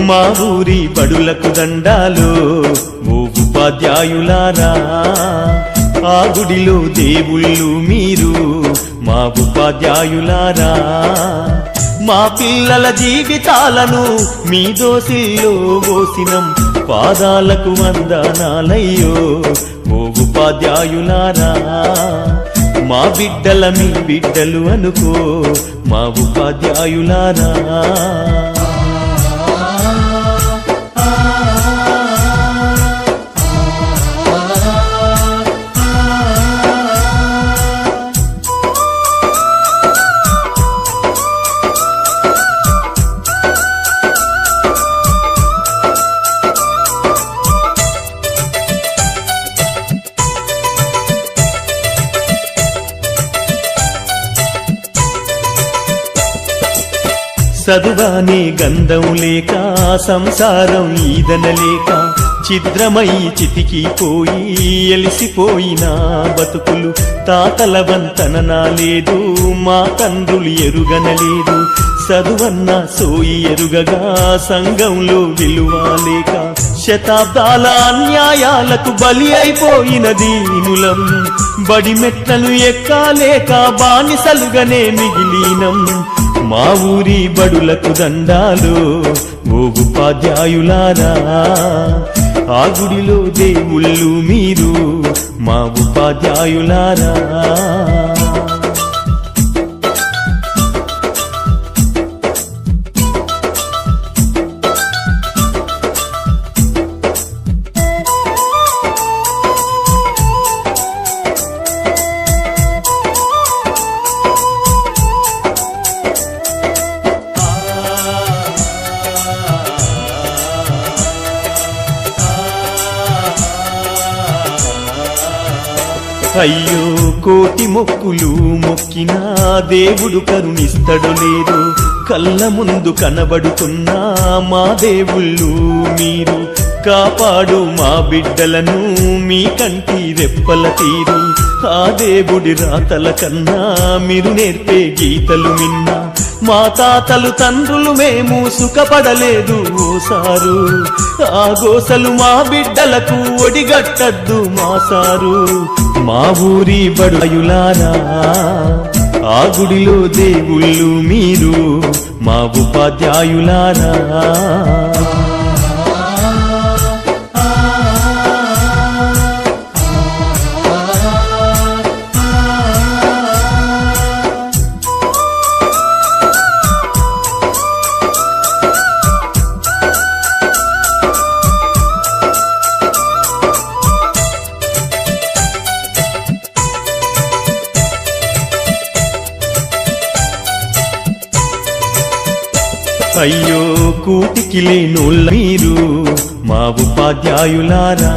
మా ఊరి బడులకు దండాలు ఓ ఉపాధ్యాయులారా, ఆ గుడిలో దేవుళ్ళు మీరు మా ఉపాధ్యాయులారా. మా పిల్లల జీవితాలను మీ దోసిల్లో పోసినం, పాదాలకు వందనాలయ్యో ఓ ఉపాధ్యాయులారా. మా బిడ్డల మీ బిడ్డలు అనుకో మా ఉపాధ్యాయులారా. చదువానే గంధం లేక సంసారం ఈదనలేక ఛిద్రమై చితికిపోయి ఎలిసిపోయిన బతుకులు తాతల వంతన లేదు, మా తండ్రులు ఎరుగనలేదు. చదువన్న సోయి ఎరుగగా సంఘంలో విలువలేక శతాబ్దాల అన్యాయాలకు బలి అయిపోయిన దీనులం. బడి మెట్లను ఎక్కాలేక బానిసలుగానే మిగిలినం. మా ఊరి బడులకు దండాలు ఓ ఉపాధ్యాయులారా, ఆ గుడిలో దేవుళ్ళు మీరు మా ఉపాధ్యాయులారా. అయ్యో కోటి మొక్కులు మొక్కినా దేవుడు కరుణిస్తడు లేదు. కళ్ళ ముందు కనబడుతున్నా మా దేవుళ్ళు మీరు, కాపాడు మా బిడ్డలను మీ కంటి రెప్పల తీరు. ఆ దేవుడి రాతల కన్నా మీరు నేర్పే గీతలు మిన్నా, మా తాతలు తండ్రులు మేము సుఖపడలేదు ఓసారు. ఆ గోసలు మా బిడ్డలకు ఒడిగట్టద్దు మా సారు. మా ఊరి బడులారా, ఆ గుడిలో దేవుళ్ళు మీరు మా ఉపాధ్యాయులారా. అయ్యో కూటికి లేనోళ్ళ మీరు మా ఉపాధ్యాయులారా.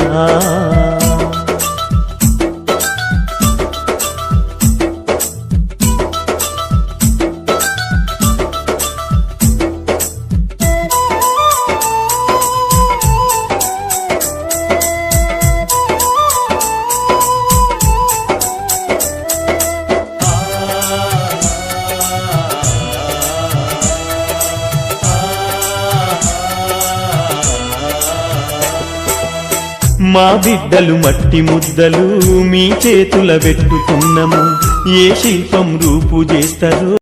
మా బిడ్డలు మట్టి ముద్దలు మీ చేతుల పెట్టుకున్నము, ఏ శిల్పం రూపు చేస్తారు